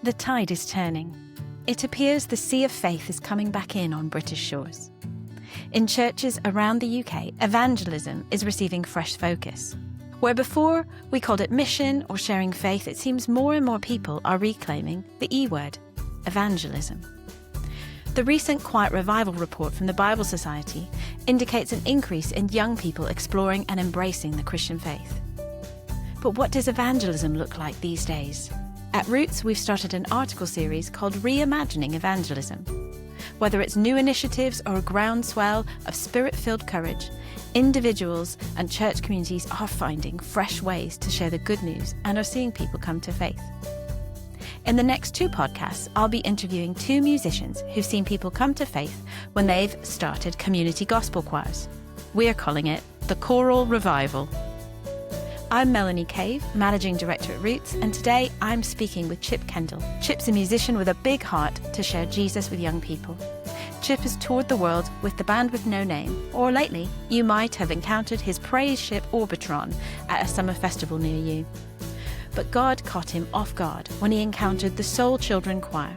The tide is turning. It appears the sea of faith is coming back in on British shores. In churches around the UK, evangelism is receiving fresh focus. Where before we called it mission or sharing faith, it seems more and more people are reclaiming the E word, evangelism. The recent Quiet Revival report from the Bible Society indicates an increase in young people exploring and embracing the Christian faith. But what does evangelism look like these days? At Roots, we've started an article series called Reimagining Evangelism. Whether it's new initiatives or a groundswell of spirit-filled courage, individuals and church communities are finding fresh ways to share the good news and are seeing people come to faith. In the next 2 podcasts, I'll be interviewing 2 musicians who've seen people come to faith when they've started community gospel choirs. We're calling it the Choral Revival. I'm Melanie Cave, Managing Director at Roots, and today I'm speaking with Chip Kendall. Chip's a musician with a big heart to share Jesus with young people. Chip has toured the world with the band with no name, or lately, you might have encountered his praise ship Orbitron at a summer festival near you. But God caught him off guard when he encountered the Soul Children Choir.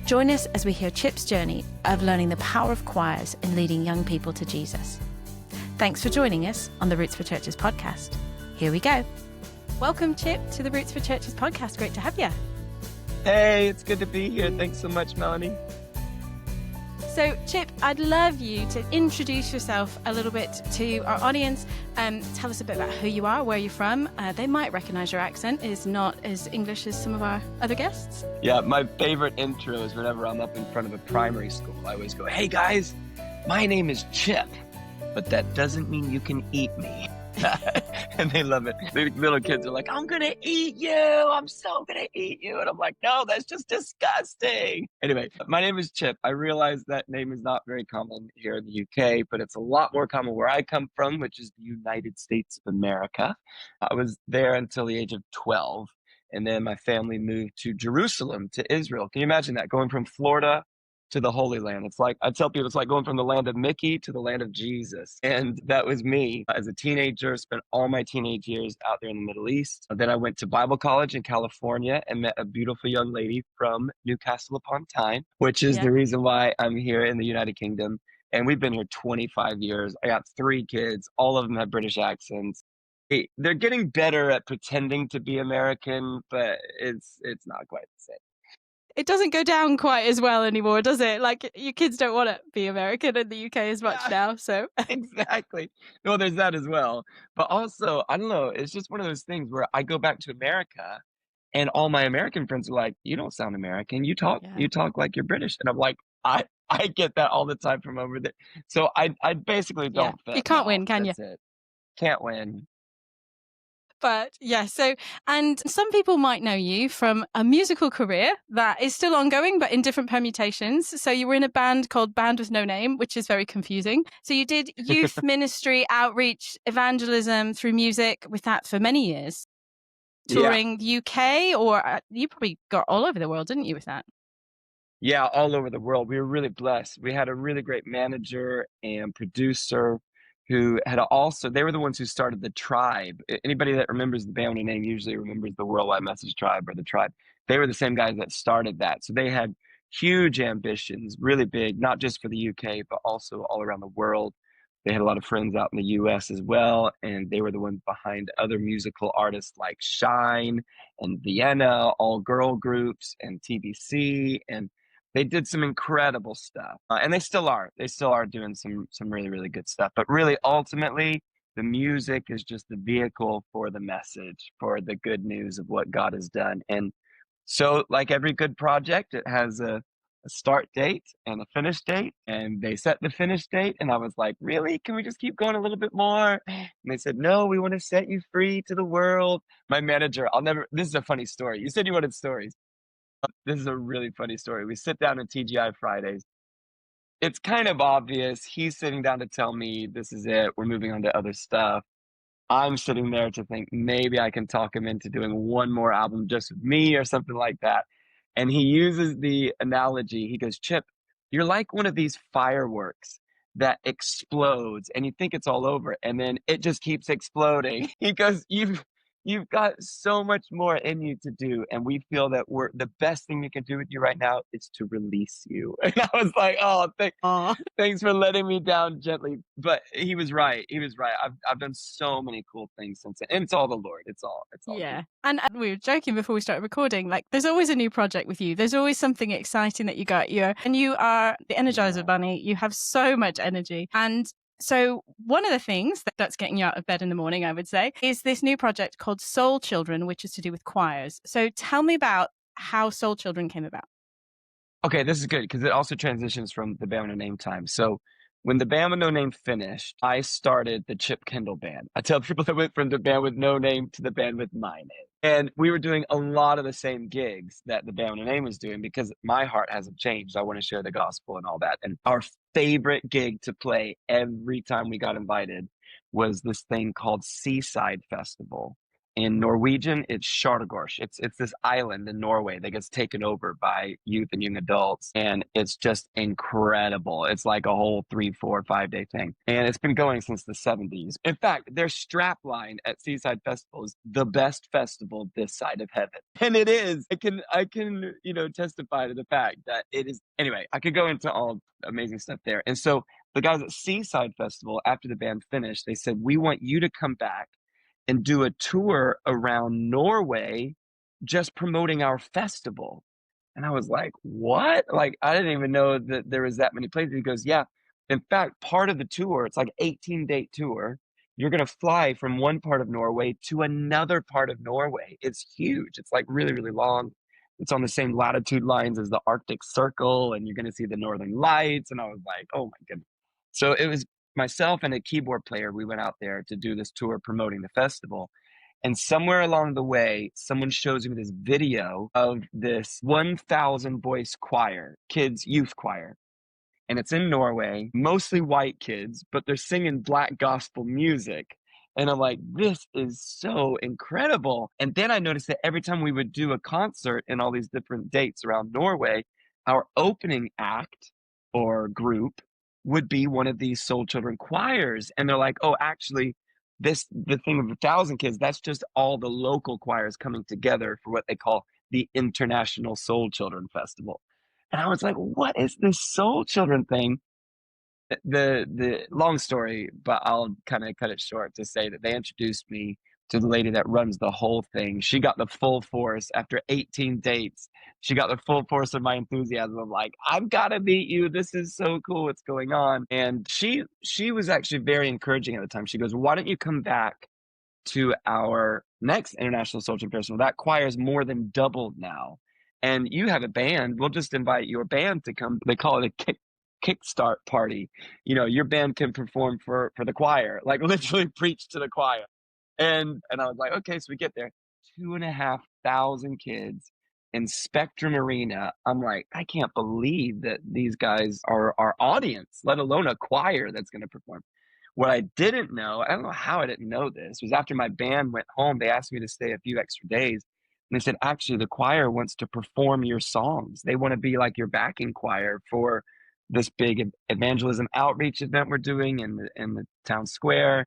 Join us as we hear Chip's journey of learning the power of choirs in leading young people to Jesus. Thanks for joining us on the Roots for Churches podcast. Here we go. Welcome, Chip, to the Roots for Churches podcast. Great to have you. Hey, it's good to be here. Thanks so much, Melanie. So, Chip, I'd love you to introduce yourself a little bit to our audience. Tell us a bit about who you are, where you're from. They might recognize your accent is not as English as some of our other guests. Yeah, my favorite intro is whenever I'm up in front of a primary school. I always go, hey guys, my name is Chip, but that doesn't mean you can eat me. And they love it. The little kids are like, I'm going to eat you. I'm so going to eat you. And I'm like, no, that's just disgusting. Anyway, my name is Chip. I realize that name is not very common here in the UK, but it's a lot more common where I come from, which is the United States of America. I was there until the age of 12. And then my family moved to Jerusalem, to Israel. Can you imagine that? Going from Florida to the Holy Land. It's like, I tell people, it's like going from the land of Mickey to the land of Jesus. And that was me as a teenager, spent all my teenage years out there in the Middle East. Then I went to Bible college in California and met a beautiful young lady from Newcastle upon Tyne, which is the reason why I'm here in the United Kingdom. And we've been here 25 years. I got 3 kids. All of them have British accents. They're getting better at pretending to be American, but it's not quite the same. It doesn't go down quite as well anymore, does it? Like, your kids don't want to be American in the UK as much now, so. Exactly. Well, there's that as well. But also, I don't know, it's just one of those things where I go back to America and all my American friends are like, you don't sound American. You talk like you're British. And I'm like, I get that all the time from over there. So I basically don't fit. You can't win, can you? That's it. Can't win. But and some people might know you from a musical career that is still ongoing, but in different permutations. So you were in a band called Band with No Name, which is very confusing. So you did youth ministry, outreach, evangelism through music with that for many years. Touring the UK, or you probably got all over the world, didn't you, with that? Yeah, all over the world. We were really blessed. We had a really great manager and producer who had also, they were the ones who started the Tribe. Anybody that remembers the band name usually remembers the Worldwide Message Tribe or the Tribe. They were the same guys that started that. So they had huge ambitions, really big, not just for the UK, but also all around the world. They had a lot of friends out in the US as well. And they were the ones behind other musical artists like Shine and Vienna, all girl groups, and TBC. And they did some incredible stuff, and they still are. They still are doing some really, really good stuff. But really, ultimately, the music is just the vehicle for the message, for the good news of what God has done. And so, like every good project, it has a start date and a finish date. And they set the finish date, and I was like, really? Can we just keep going a little bit more? And they said, no, we want to set you free to the world. My manager, this is a funny story. You said you wanted stories. This is a really funny story. We sit down at TGI Fridays. It's kind of obvious. He's sitting down to tell me this is it. We're moving on to other stuff. I'm sitting there to think maybe I can talk him into doing one more album just with me or something like that. And he uses the analogy. He goes, Chip, you're like one of these fireworks that explodes and you think it's all over and then it just keeps exploding. He goes, you've got so much more in you to do, and we feel that the best thing we can do with you right now is to release you. And I was like, oh, thanks for letting me down gently. But he was right. He was right. I've done so many cool things since then. And it's all the Lord. It's all Yeah. good. And we were joking before we started recording, like there's always a new project with you. There's always something exciting that you got. And you are the Energizer Bunny. You have so much energy. And so one of the things that's getting you out of bed in the morning, I would say, is this new project called Soul Children, which is to do with choirs. So tell me about how Soul Children came about. Okay, this is good because it also transitions from the Band with No Name time. So when the Band with No Name finished, I started the Chip Kendall band. I tell people that went from the Band with No Name to the band with my name. And we were doing a lot of the same gigs that the Band with No Name was doing because my heart hasn't changed. I want to share the gospel and all that. And our favorite gig to play every time we got invited was this thing called Seaside Festival. In Norwegian, it's Skjærgård. It's this island in Norway that gets taken over by youth and young adults, and it's just incredible. It's like a whole 3, 4, 5 day thing, and it's been going since the 70s. In fact, their strap line at Seaside Festival is the best festival this side of heaven, and it is. I can testify to the fact that it is. Anyway, I could go into all amazing stuff there, and so the guys at Seaside Festival, after the band finished, they said, "We want you to come back and do a tour around Norway just promoting our festival." And I was like, what? Like, I didn't even know that there was that many places. He goes, yeah. In fact, part of the tour, it's like 18-day tour. You're going to fly from one part of Norway to another part of Norway. It's huge. It's like really, really long. It's on the same latitude lines as the Arctic Circle, and you're going to see the Northern Lights. And I was like, oh my goodness. So it was myself and a keyboard player. We went out there to do this tour promoting the festival. And somewhere along the way, someone shows me this video of this 1,000 voice choir, kids' youth choir. And it's in Norway, mostly white kids, but they're singing black gospel music. And I'm like, this is so incredible. And then I noticed that every time we would do a concert in all these different dates around Norway, our opening act or group would be one of these Soul Children choirs. And they're like, oh, actually, the thing of 1,000 kids, that's just all the local choirs coming together for what they call the International Soul Children Festival. And I was like, what is this Soul Children thing? The long story, but I'll kind of cut it short to say that they introduced me to the lady that runs the whole thing. She got the full force after 18 dates. She got the full force of my enthusiasm. I'm like, I've got to meet you. This is so cool. What's going on? And she was actually very encouraging at the time. She goes, why don't you come back to our next International Soul Children Festival? That choir's more than doubled now. And you have a band. We'll just invite your band to come. They call it a kickstart party. Your band can perform for the choir, like literally preach to the choir. And I was like, okay, so we get there, 2,500 kids in Spectrum Arena. I'm like, I can't believe that these guys are our audience, let alone a choir that's going to perform. What I didn't know, I don't know how I didn't know this, was after my band went home, they asked me to stay a few extra days. And they said, actually, the choir wants to perform your songs. They want to be like your backing choir for this big evangelism outreach event we're doing in the town square.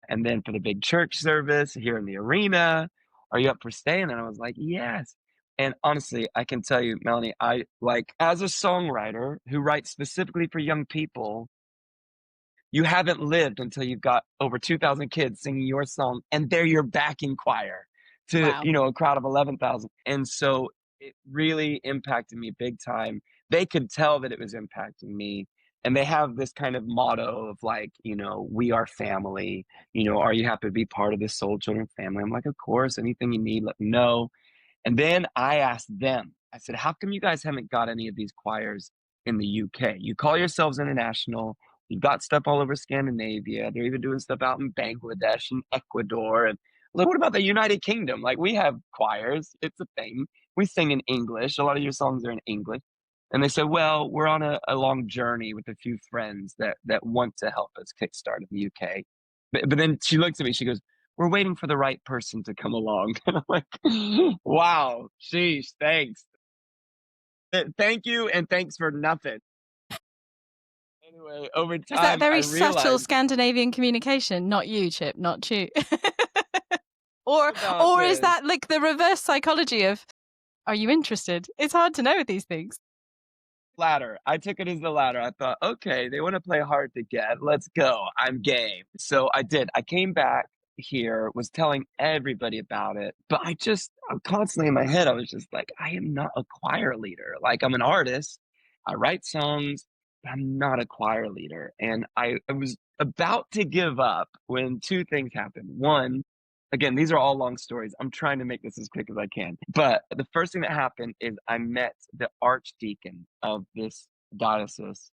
And then for the big church service here in the arena, are you up for staying? And I was like, yes. And honestly, I can tell you, Melanie, I like, as a songwriter who writes specifically for young people, you haven't lived until you've got over 2,000 kids singing your song, and they're your backing choir to, Wow. a crowd of 11,000. And so it really impacted me big time. They could tell that it was impacting me. And they have this kind of motto of like, we are family. Are you happy to be part of this Soul Children family? I'm like, of course, anything you need, let me know. And then I asked them, I said, how come you guys haven't got any of these choirs in the UK? You call yourselves international. You've got stuff all over Scandinavia. They're even doing stuff out in Bangladesh and Ecuador. And like, what about the United Kingdom? Like, we have choirs. It's a thing. We sing in English. A lot of your songs are in English. And they said, well, we're on a long journey with a few friends that want to help us kickstart in the UK. But then she looks at me, she goes, we're waiting for the right person to come along. And I'm like, wow, sheesh, thanks. Thank you, and thanks for nothing. Anyway, over time, Is that very I subtle realized, Scandinavian communication? Not you, Chip, not you. Or is that like the reverse psychology of, are you interested? It's hard to know with these things. Latter. I took it as the latter. I thought, okay, they want to play hard to get. Let's go. I'm game. So I did. I came back here, was telling everybody about it, but I'm constantly in my head, I was just like, I am not a choir leader. Like, I'm an artist. I write songs, but I'm not a choir leader. And I was about to give up when two things happened. One, again, these are all long stories. I'm trying to make this as quick as I can. But the first thing that happened is I met the archdeacon of this diocese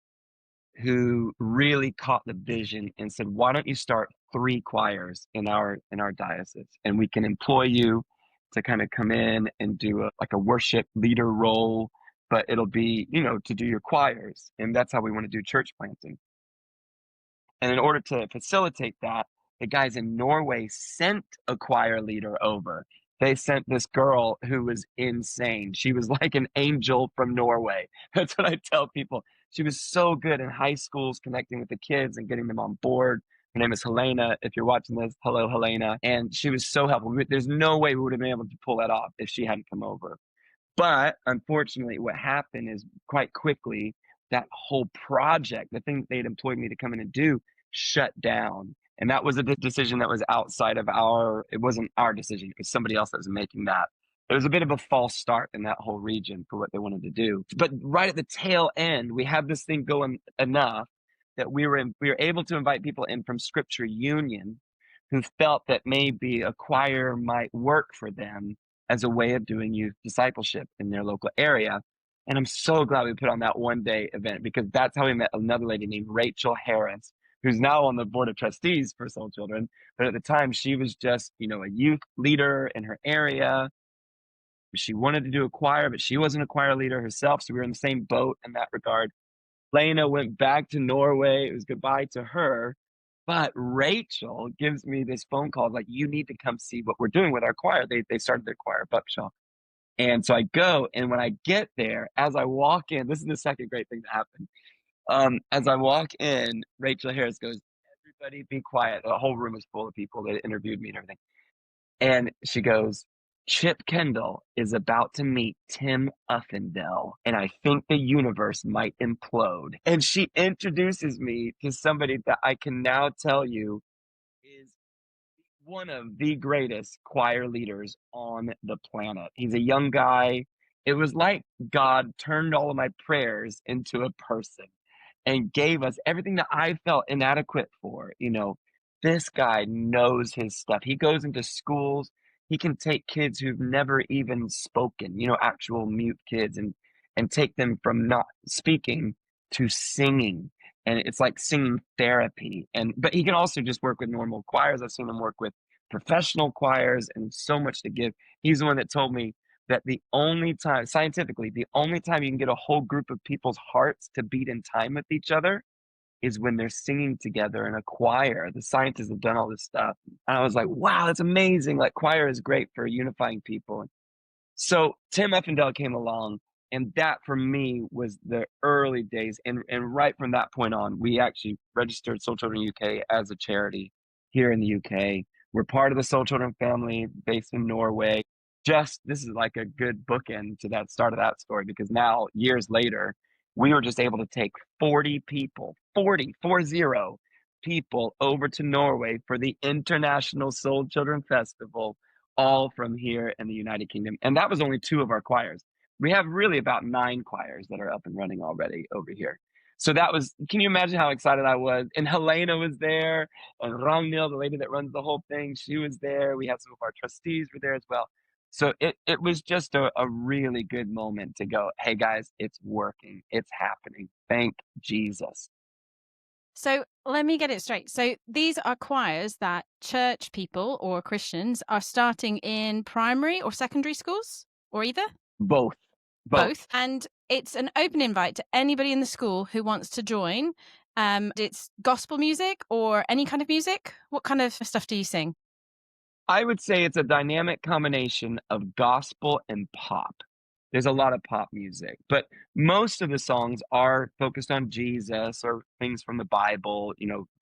who really caught the vision and said, "Why don't you start 3 choirs in our diocese, and we can employ you to kind of come in and do a worship leader role, but it'll be, to do your choirs." And that's how we want to do church planting. And in order to facilitate that, the guys in Norway sent a choir leader over. They sent this girl who was insane. She was like an angel from Norway. That's what I tell people. She was so good in high schools, connecting with the kids and getting them on board. Her name is Helena. If you're watching this, hello, Helena. And she was so helpful. There's no way we would have been able to pull that off if she hadn't come over. But unfortunately, what happened is quite quickly, that whole project, the thing that they'd employed me to come in and do, shut down. And that was a decision that was outside of it wasn't our decision. It was somebody else that was making that. It was a bit of a false start in that whole region for what they wanted to do. But right at the tail end, we had this thing going enough that we were able to invite people in from Scripture Union who felt that maybe a choir might work for them as a way of doing youth discipleship in their local area. And I'm so glad we put on that one-day event, because that's how we met another lady named Rachel Harris, who's now on the board of trustees for Soul Children. But at the time, she was just, a youth leader in her area. She wanted to do a choir, but she wasn't a choir leader herself. So we were in the same boat in that regard. Lena went back to Norway. It was goodbye to her. But Rachel gives me this phone call, like, you need to come see what we're doing with our choir. They started their choir, Buckshaw. And so I go, and when I get there, as I walk in, this is the second great thing that happened. As I walk in, Rachel Harris goes, "Everybody be quiet." The whole room was full of people that interviewed me and everything. And she goes, "Chip Kendall is about to meet Tim Uffendell, and I think the universe might implode." And she introduces me to somebody that I can now tell you is one of the greatest choir leaders on the planet. He's a young guy. It was like God turned all of my prayers into a person and gave us everything that I felt inadequate for. This guy knows his stuff. He goes into schools. He can take kids who've never even spoken, actual mute kids, and take them from not speaking to singing. And it's like singing therapy. But he can also just work with normal choirs. I've seen him work with professional choirs, and so much to give. He's the one that told me that scientifically, the only time you can get a whole group of people's hearts to beat in time with each other is when they're singing together in a choir. The scientists have done all this stuff. And I was like, wow, that's amazing. Like, choir is great for unifying people. So Tim Uffendell came along, and that for me was the early days. And right from that point on, we actually registered Soul Children UK as a charity here in the UK. We're part of the Soul Children family based in Norway. This is like a good bookend to that start of that story, because now, years later, we were just able to take 40 people, 40 people over to Norway for the International Soul Children Festival, all from here in the United Kingdom. And that was only 2 of our choirs. We have really about 9 choirs that are up and running already over here. So can you imagine how excited I was? And Helena was there, and Ragnhild, the lady that runs the whole thing, she was there. We had some of our trustees were there as well. So it was just a really good moment to go, hey guys, it's working. It's happening. Thank Jesus. So let me get it straight. So these are choirs that church people or Christians are starting in primary or secondary schools, or either? Both. And it's an open invite to anybody in the school who wants to join. It's gospel music or any kind of music. What kind of stuff do you sing? I would say it's a dynamic combination of gospel and pop. There's a lot of pop music, but most of the songs are focused on Jesus or things from the Bible,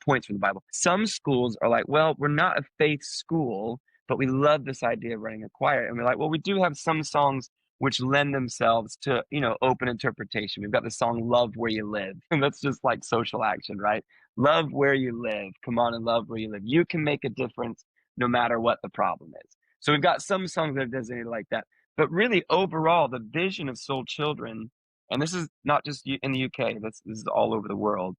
points from the Bible. Some schools are like, well, we're not a faith school, but we love this idea of running a choir. And we're like, well, we do have some songs which lend themselves to, open interpretation. We've got the song Love Where You Live. And that's just like social action, right? Love where you live. Come on and love where you live. You can make a difference no matter what the problem is. So we've got some songs that are designated like that. But really, overall, the vision of Soul Children, and this is not just in the UK, this is all over the world,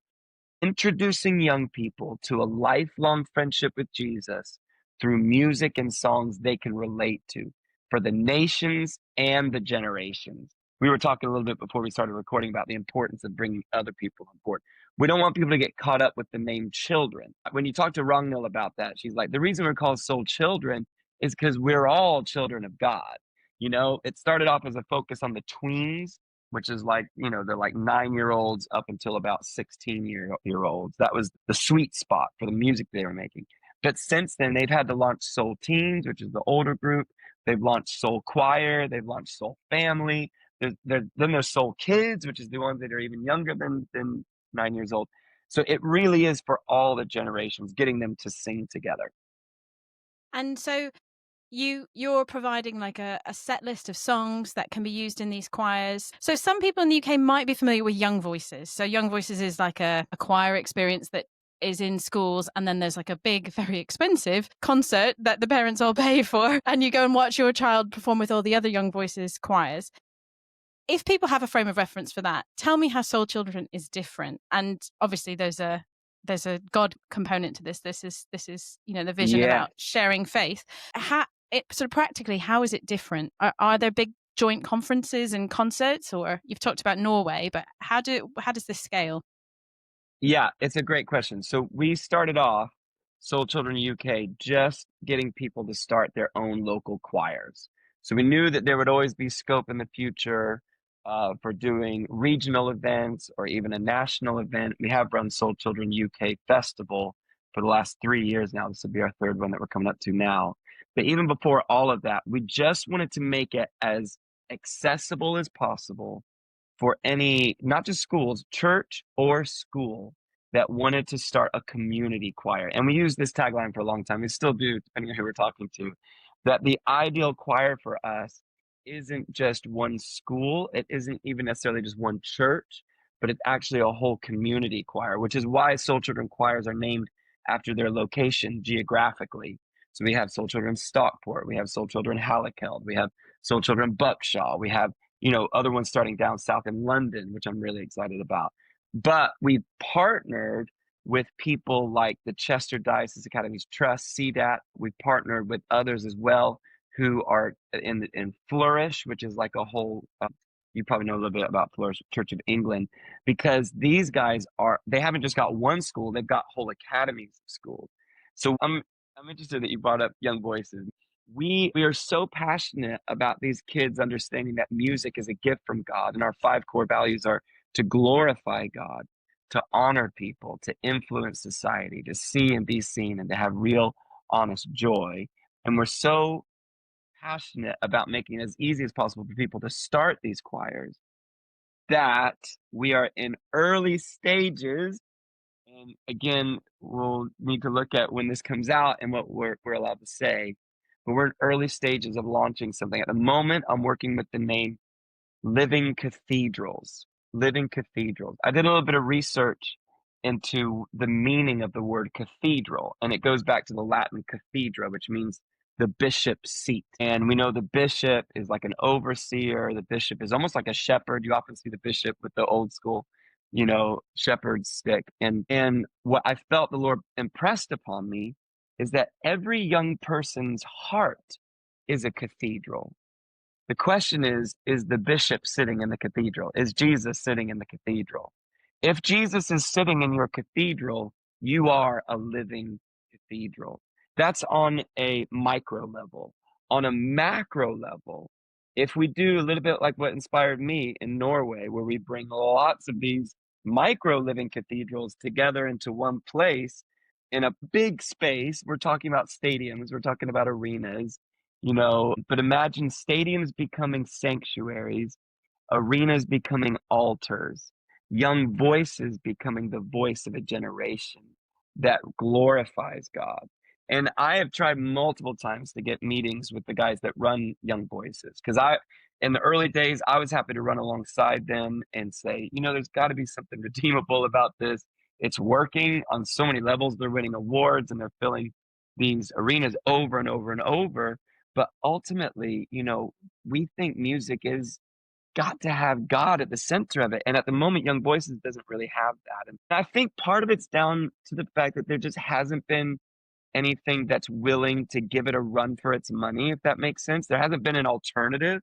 introducing young people to a lifelong friendship with Jesus through music and songs they can relate to for the nations and the generations. We were talking a little bit before we started recording about the importance of bringing other people on board. We don't want people to get caught up with the name children. When you talk to Ragnhild about that, she's like, the reason we're called soul children is because we're all children of God. It started off as a focus on the tweens, which is like, they're like 9-year-olds up until about 16-year-olds. That was the sweet spot for the music they were making. But since then, they've had to launch Soul Teens, which is the older group. They've launched Soul Choir. They've launched Soul Family. Then there's Soul Kids, which is the ones that are even younger than 9 years old. So it really is for all the generations, getting them to sing together. And so you're providing like a set list of songs that can be used in these choirs. So some people in the UK might be familiar with Young Voices. So Young Voices is like a choir experience that is in schools, and then there's like a big, very expensive concert that the parents all pay for, and you go and watch your child perform with all the other Young Voices choirs. If people have a frame of reference for that, tell me how Soul Children is different. And obviously there's a God component to this. This is the vision about sharing faith. Sort of practically, how is it different? Are there big joint conferences and concerts? Or you've talked about Norway, but how does this scale? Yeah, it's a great question. So we started off Soul Children UK just getting people to start their own local choirs. So we knew that there would always be scope in the future for doing regional events or even a national event. We have run Soul Children UK Festival for the last 3 years now. This will be our third one that we're coming up to now. But even before all of that, we just wanted to make it as accessible as possible for any, not just schools, church or school that wanted to start a community choir. And we used this tagline for a long time. We still do, depending on who we're talking to, that the ideal choir for us isn't just one school. It isn't even necessarily just one church, but it's actually a whole community choir, which is why Soul Children choirs are named after their location geographically. So we have Soul Children Stockport, we have Soul Children Halleckeld, we have Soul Children Buckshaw, we have other ones starting down south in London, which I'm really excited about. But we partnered with people like the Chester Diocese Academies Trust, CDAT. We partnered with others as well who are in Flourish, which is like a whole, you probably know a little bit about Flourish, Church of England, because these guys they haven't just got one school, they've got whole academies of schools. So I'm interested that you brought up Young Voices. We are so passionate about these kids understanding that music is a gift from God, and our 5 core values are to glorify God, to honor people, to influence society, to see and be seen, and to have real, honest joy. And we're so passionate about making it as easy as possible for people to start these choirs that we are in early stages. And again, we'll need to look at when this comes out and what we're allowed to say. But we're in early stages of launching something. At the moment, I'm working with the name Living Cathedrals. Living Cathedrals. I did a little bit of research into the meaning of the word cathedral, and it goes back to the Latin cathedra, which means the bishop's seat. And we know the bishop is like an overseer. The bishop is almost like a shepherd. You often see the bishop with the old school, shepherd's stick. And what I felt the Lord impressed upon me is that every young person's heart is a cathedral. The question is the bishop sitting in the cathedral? Is Jesus sitting in the cathedral? If Jesus is sitting in your cathedral, you are a living cathedral. That's on a micro level. On a macro level, if we do a little bit like what inspired me in Norway, where we bring lots of these micro living cathedrals together into one place in a big space, we're talking about stadiums, we're talking about arenas, but imagine stadiums becoming sanctuaries, arenas becoming altars, young voices becoming the voice of a generation that glorifies God. And I have tried multiple times to get meetings with the guys that run Young Voices because in the early days, I was happy to run alongside them and say, there's got to be something redeemable about this. It's working on so many levels. They're winning awards and they're filling these arenas over and over and over. But ultimately, we think music is got to have God at the center of it. And at the moment, Young Voices doesn't really have that. And I think part of it's down to the fact that there just hasn't been anything that's willing to give it a run for its money, if that makes sense. There hasn't been an alternative.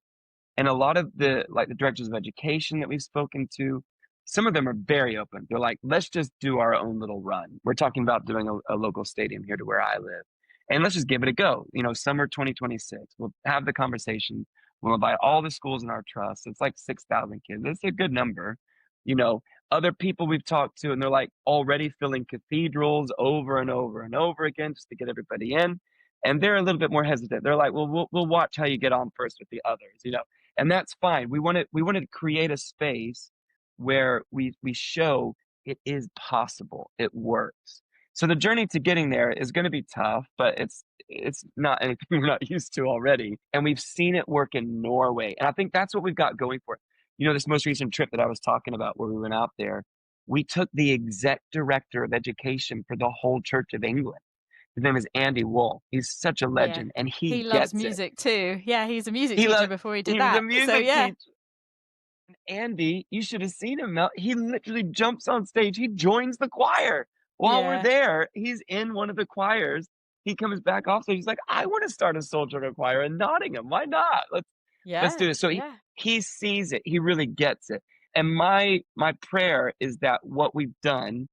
And a lot of the directors of education that we've spoken to, some of them are very open. They're like, let's just do our own little run. We're talking about doing a local stadium here to where I live. And let's just give it a go. Summer 2026, we'll have the conversation. We'll invite all the schools in our trust. It's like 6,000 kids. It's a good number. You know, Other people we've talked to, and they're like already filling cathedrals over and over and over again just to get everybody in. And they're a little bit more hesitant. They're like, well, we'll watch how you get on first with the others, and that's fine. We wanted to create a space where we show it is possible, it works. So the journey to getting there is going to be tough, but it's not anything we're not used to already, and we've seen it work in Norway, and I think that's what we've got going for it. This most recent trip that I was talking about, where we went out there, we took the exec director of education for the whole Church of England. His name is Andy Wolf. He's such a Yeah. legend, and he He loves gets it. music too. Yeah, he's a music He teacher lo- before he did he was a that. So music yeah. teacher. Andy, you should have seen him. He literally jumps on stage. He joins the choir while we're Yeah. there. He's in one of the choirs. He comes back off stage. He's like, I want to start a soul children choir in Nottingham. Why not? Let's do Yeah. this. So Yeah. he sees it. He really gets it. And my prayer is that what we've done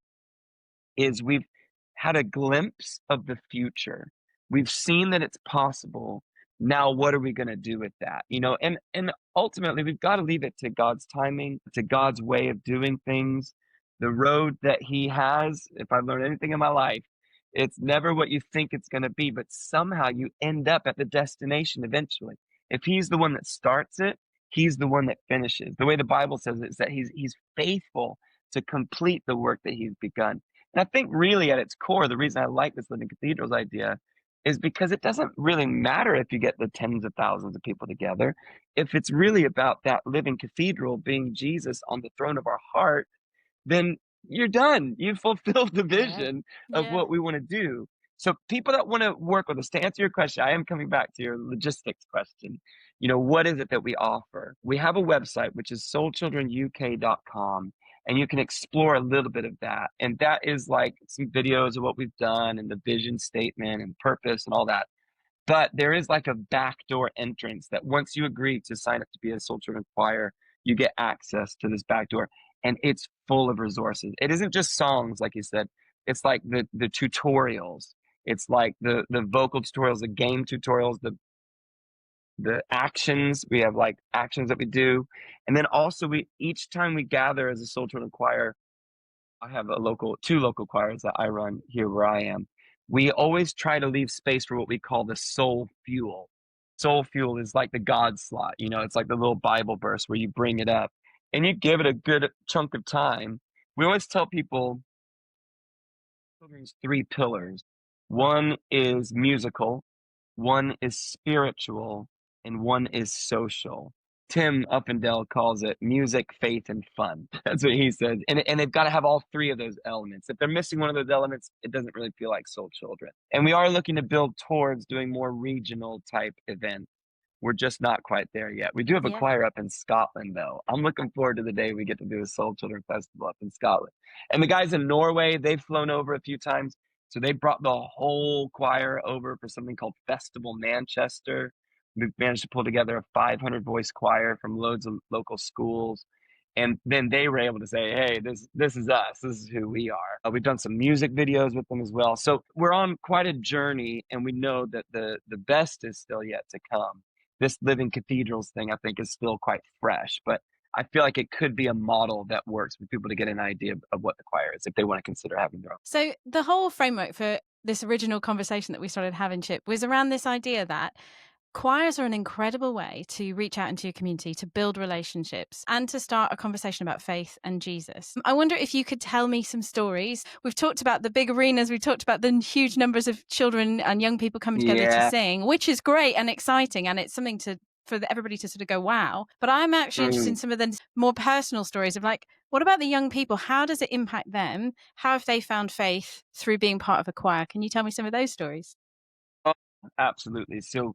is we've had a glimpse of the future. We've seen that it's possible. Now, what are we going to do with that? And ultimately, we've got to leave it to God's timing, to God's way of doing things. The road that He has, if I've learned anything in my life, it's never what you think it's going to be, but somehow you end up at the destination eventually. If He's the one that starts it, He's the one that finishes. The way the Bible says it is that He's faithful to complete the work that He's begun. And I think really at its core, the reason I like this living cathedrals idea is because it doesn't really matter if you get the tens of thousands of people together. If it's really about that living cathedral being Jesus on the throne of our heart, then you're done. You've fulfilled the Yeah. vision of Yeah. what we want to do. So people that want to work with us, to answer your question, I am coming back to your logistics question. What is it that we offer? We have a website, which is soulchildrenuk.com, and you can explore a little bit of that. And that is like some videos of what we've done and the vision statement and purpose and all that. But there is like a backdoor entrance that once you agree to sign up to be a Soul Children choir, you get access to this backdoor, and it's full of resources. It isn't just songs, like you said. It's like the tutorials. It's like the vocal tutorials, the game tutorials, the actions. We have like actions that we do, and then also each time we gather as a Soul Children choir, I have two local choirs that I run here where I am. We always try to leave space for what we call the soul fuel. Soul fuel is like the God slot, it's like the little Bible verse where you bring it up and you give it a good chunk of time. We always tell people children's three pillars. One is musical, one is spiritual, and one is social. Tim Uppendale calls it music, faith, and fun. That's what he says. And they've got to have all three of those elements. If they're missing one of those elements, it doesn't really feel like Soul Children. And we are looking to build towards doing more regional type events. We're just not quite there yet. We do have a Yeah. choir up in Scotland, though. I'm looking forward to the day we get to do a Soul Children Festival up in Scotland. And the guys in Norway, they've flown over a few times. So they brought the whole choir over for something called Festival Manchester. We've managed to pull together a 500 voice choir from loads of local schools. And then they were able to say, hey, this is us. This is who we are. We've done some music videos with them as well. So we're on quite a journey, and we know that the best is still yet to come. This living cathedrals thing, I think, is still quite fresh, but I feel like it could be a model that works for people to get an idea of what the choir is if they want to consider having their own. So the whole framework for this original conversation that we started having, Chip, was around this idea that Choirs are an incredible way to reach out into your community, to build relationships, and to start a conversation about faith and Jesus. I wonder if you could tell me some stories. We've talked about the big arenas, we've talked about the huge numbers of children and young people coming together to sing, which is great and exciting, and it's something for everybody to sort of go, wow. But I'm actually interested in some of the more personal stories of like, what about the young people? How does it impact them? How have they found faith through being part of a choir? Can you tell me some of those stories? Oh, absolutely. So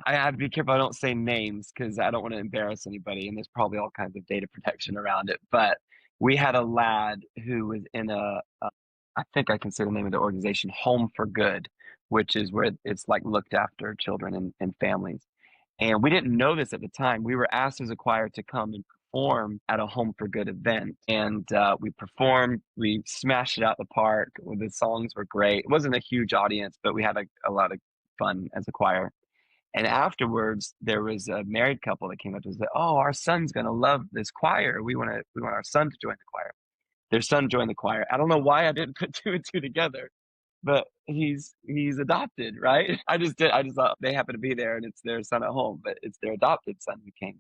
I have to be careful I don't say names because I don't want to embarrass anybody, and there's probably all kinds of data protection around it. But we had a lad who was in I think I can say the name of the organization, Home for Good, which is where it's like looked after children and families. And we didn't know this at the time. We were asked as a choir to come and perform at a Home for Good event. And we performed, we smashed it out the park. The songs were great. It wasn't a huge audience, but we had a lot of fun as a choir. And afterwards, there was a married couple that came up and said, "Oh, our son's going to love this choir. We want our son to join the choir." Their son joined the choir. I don't know why I didn't put two and two together, but he's adopted, right? I just thought they happen to be there and it's their son at home, but it's their adopted son who came.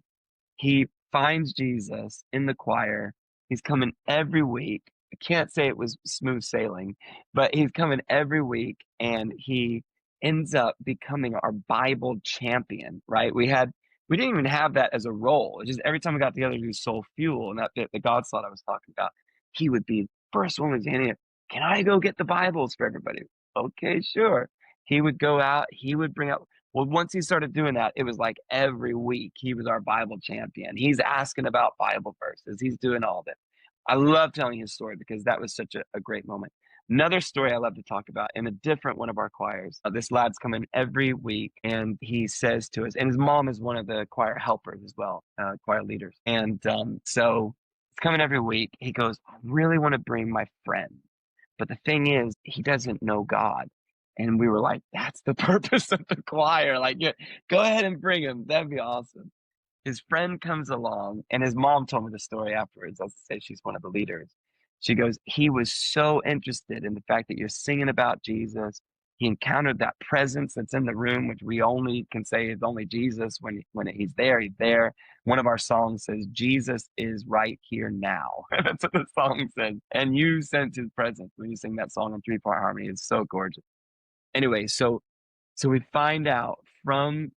He finds Jesus in the choir. He's coming every week. I can't say it was smooth sailing, but he's coming every week and he ends up becoming our Bible champion, right? We didn't even have that as a role. It's just every time we got together to do Soul Fuel and that bit, the God slot I was talking about, he would be first one was handing it, "Can I go get the Bibles for everybody?" Okay, sure. He would go out, he would bring out well, once he started doing that, it was like every week he was our Bible champion. He's asking about Bible verses. He's doing all of it. I love telling his story because that was such a great moment. Another story I love to talk about in a different one of our choirs. This lad's coming every week and he says to us, and his mom is one of the choir helpers as well, choir leaders. And so he's coming every week. He goes, "I really want to bring my friend. But the thing is, he doesn't know God." And we were like, "That's the purpose of the choir. Like, yeah, go ahead and bring him. That'd be awesome." His friend comes along, and his mom told me the story afterwards. I'll say she's one of the leaders. She goes, "He was so interested in the fact that you're singing about Jesus. He encountered that presence that's in the room, which we only can say is only Jesus. When he's there, he's there." One of our songs says, "Jesus is right here now." That's what the song says. And you sense his presence when you sing that song in three-part harmony. It's so gorgeous. Anyway, so we find out from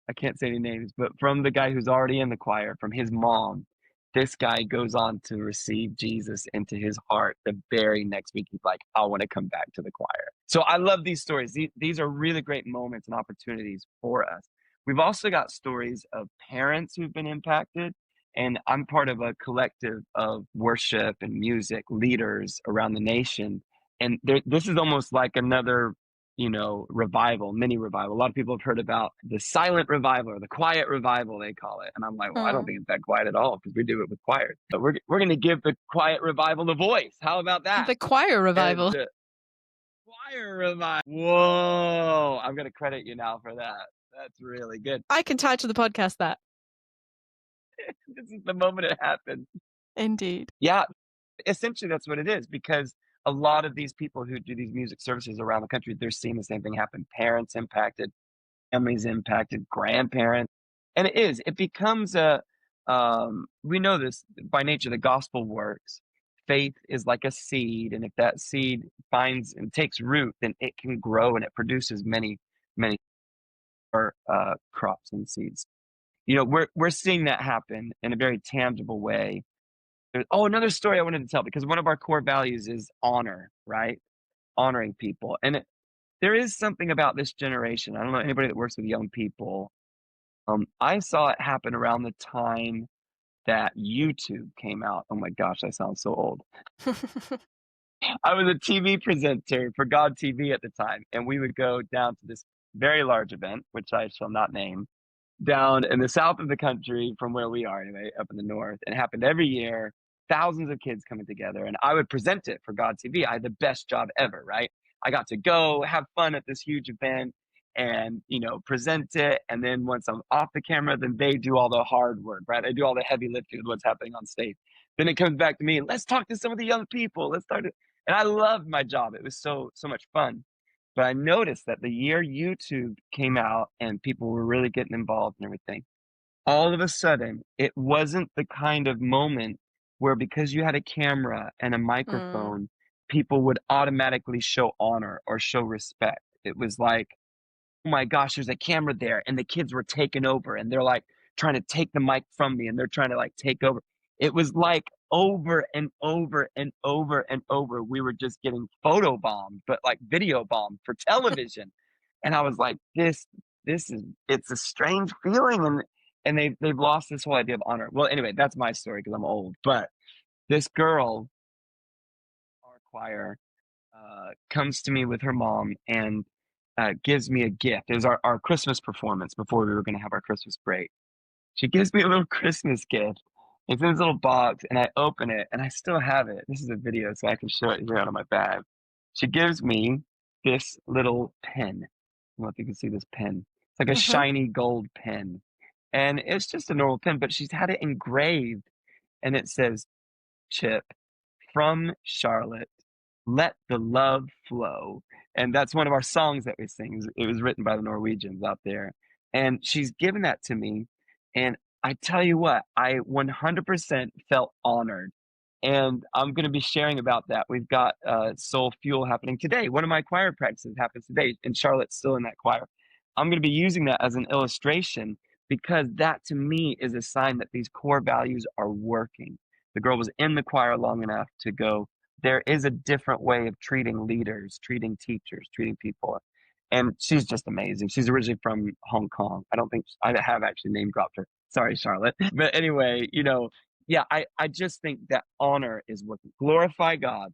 I can't say any names, but from the guy who's already in the choir, from his mom, this guy goes on to receive Jesus into his heart the very next week. He's like, "I want to come back to the choir." So I love these stories. These are really great moments and opportunities for us. We've also got stories of parents who've been impacted. And I'm part of a collective of worship and music leaders around the nation. And this is almost like another revival, mini revival. A lot of people have heard about the silent revival or the quiet revival, they call it. And I'm like, well, I don't think it's that quiet at all because we do it with choirs. But we're going to give the quiet revival a voice. How about that? The choir revival. Choir revival. Whoa. I'm going to credit you now for that. That's really good. I can title the podcast that. This is the moment it happened. Indeed. Yeah. Essentially, that's what it is because a lot of these people who do these music services around the country, they're seeing the same thing happen. Parents impacted, families impacted, grandparents. And it becomes we know this by nature, the gospel works. Faith is like a seed. And if that seed finds and takes root, then it can grow and it produces many, many crops and seeds. We're seeing that happen in a very tangible way. Another story I wanted to tell because one of our core values is honor, right? Honoring people. And there is something about this generation. I don't know anybody that works with young people. I saw it happen around the time that YouTube came out. Oh my gosh, I sound so old. I was a TV presenter for God TV at the time, and we would go down to this very large event, which I shall not name, down in the south of the country from where we are anyway, up in the north. And it happened every year, thousands of kids coming together. And I would present it for God TV. I had the best job ever, right? I got to go have fun at this huge event and, present it. And then once I'm off the camera, then they do all the hard work, right? They do all the heavy lifting of what's happening on stage. Then it comes back to me. Let's talk to some of the young people. And I loved my job. It was so much fun. But I noticed that the year YouTube came out and people were really getting involved and everything, all of a sudden, it wasn't the kind of moment where because you had a camera and a Mm. microphone, people would automatically show honor or show respect. It was like, oh my gosh, there's a camera there, and the kids were taking over, and they're like trying to take the mic from me, and they're trying to like take over. It was like over and over and over and over, we were just getting photo bombed, but like video bombed for television. And I was like, this is it's a strange feeling, and they've lost this whole idea of honor. Well, anyway, that's my story because I'm old. But this girl, our choir, comes to me with her mom and gives me a gift. It was our Christmas performance before we were going to have our Christmas break. She gives me a little Christmas gift. It's in this little box, and I open it, and I still have it. This is a video, so I can show it here out of my bag. She gives me this little pen. I don't know if you can see this pen. It's like a Uh-huh. shiny gold pen. And it's just a normal pen, but she's had it engraved, and it says, Chip, from Charlotte, let the love flow. And that's one of our songs that we sing. It was written by the Norwegians out there. And she's given that to me. And I tell you what, I 100% felt honored. And I'm going to be sharing about that. We've got Soul Fuel happening today. One of my choir practices happens today, and Charlotte's still in that choir. I'm going to be using that as an illustration because that to me is a sign that these core values are working. The girl was in the choir long enough to go, there is a different way of treating leaders, treating teachers, treating people. And she's just amazing. She's originally from Hong Kong. I don't think I have actually name dropped her. Sorry, Charlotte. But anyway, yeah, I just think that honor is what glorify God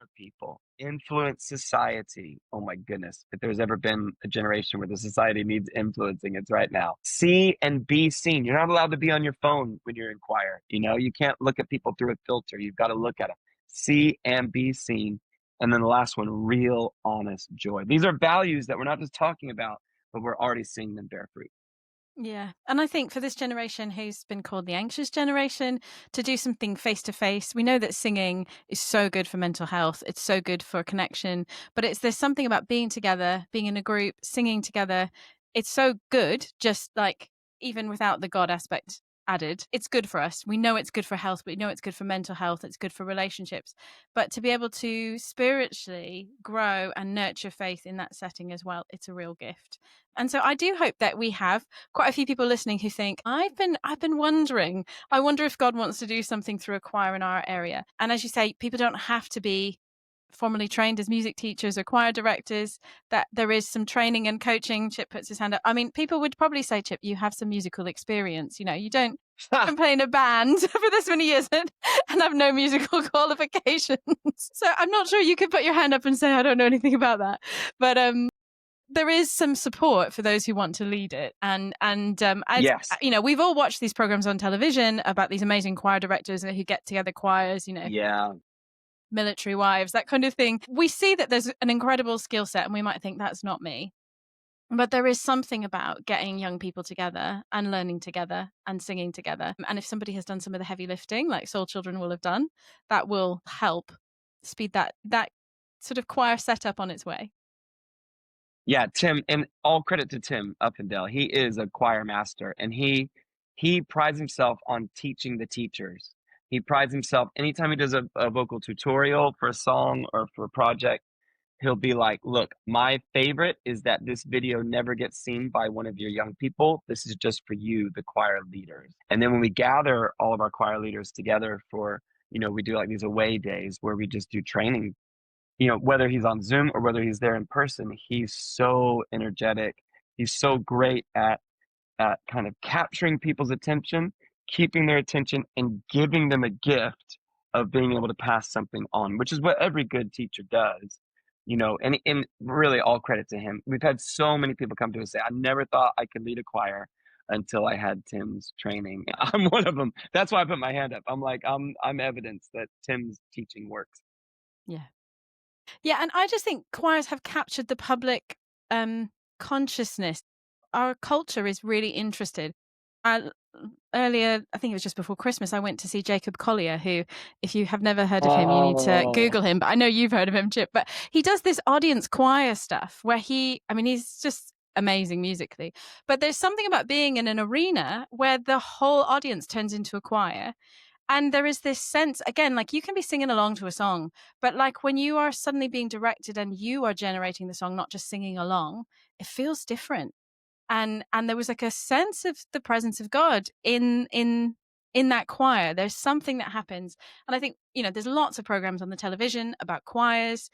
for people, influence society. Oh my goodness. If there's ever been a generation where the society needs influencing, it's right now. See and be seen. You're not allowed to be on your phone when you're in choir. You can't look at people through a filter. You've got to look at them. See and be seen. And then the last one, real honest joy. These are values that we're not just talking about, but we're already seeing them bear fruit. Yeah. And I think for this generation who's been called the anxious generation, to do something face to face, we know that singing is so good for mental health. It's so good for connection. But there's something about being together, being in a group, singing together. It's so good, just like even without the God aspect added. It's good for us. We know it's good for health. We know it's good for mental health. It's good for relationships. But to be able to spiritually grow and nurture faith in that setting as well, it's a real gift. And so I do hope that we have quite a few people listening who think, I've been wondering, I wonder if God wants to do something through a choir in our area. And as you say, people don't have to be formally trained as music teachers or choir directors, that there is some training and coaching. Chip puts his hand up. I mean, people would probably say, Chip, you have some musical experience. You don't play in a band for this many years and have no musical qualifications. So I'm not sure you could put your hand up and say, I don't know anything about that. But there is some support for those who want to lead it. And as Yes. we've all watched these programs on television about these amazing choir directors who get together choirs, Yeah. military wives, that kind of thing. We see that there's an incredible skill set and we might think that's not me. But there is something about getting young people together and learning together and singing together. And if somebody has done some of the heavy lifting, like Soul Children will have done, that will help speed that sort of choir setup on its way. Yeah, Tim, and all credit to Tim Uppendale. He is a choir master, and he prides himself on teaching the teachers. He prides himself anytime he does a vocal tutorial for a song or for a project, he'll be like, "Look, my favorite is that this video never gets seen by one of your young people. This is just for you, the choir leaders." And then when we gather all of our choir leaders together for, we do like these away days where we just do training, whether he's on Zoom or whether he's there in person, he's so energetic. He's so great at kind of capturing people's attention, keeping their attention, and giving them a gift of being able to pass something on, which is what every good teacher does. And really all credit to him. We've had so many people come to us say, I never thought I could lead a choir until I had Tim's training. I'm one of them. That's why I put my hand up. I'm like, I'm evidence that Tim's teaching works. Yeah. Yeah, and I just think choirs have captured the public consciousness. Our culture is really interested. earlier, I think it was just before Christmas, I went to see Jacob Collier, who, if you have never heard of him, you need to Oh, Google him. But I know you've heard of him, Chip. But he does this audience choir stuff where he's just amazing musically. But there's something about being in an arena where the whole audience turns into a choir. And there is this sense, again, like you can be singing along to a song, but like when you are suddenly being directed and you are generating the song, not just singing along, it feels different. And there was like a sense of the presence of God in that choir. There's something that happens. And I think, there's lots of programs on the television about choirs.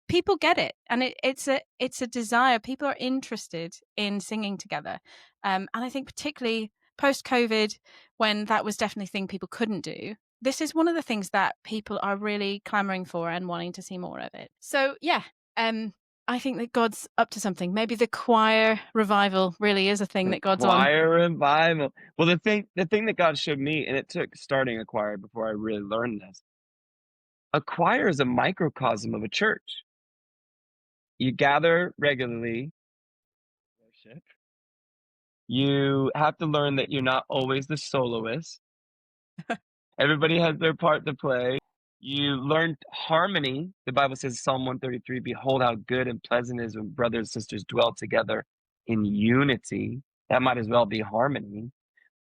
People get it, and it's a desire. People are interested in singing together, and I think particularly post COVID, when that was definitely a thing people couldn't do. This is one of the things that people are really clamoring for and wanting to see more of it. So yeah, I think that God's up to something. Maybe the choir revival really is a thing the that God's on. choir revival. Well, the thing that God showed me, and it took starting a choir before I really learned this. A choir is a microcosm of a church. You gather regularly, worship. You have to learn that you're not always the soloist. Everybody has their part to play. You learn harmony. The Bible says, Psalm 133, behold how good and pleasant it is when brothers and sisters dwell together in unity. That might as well be harmony.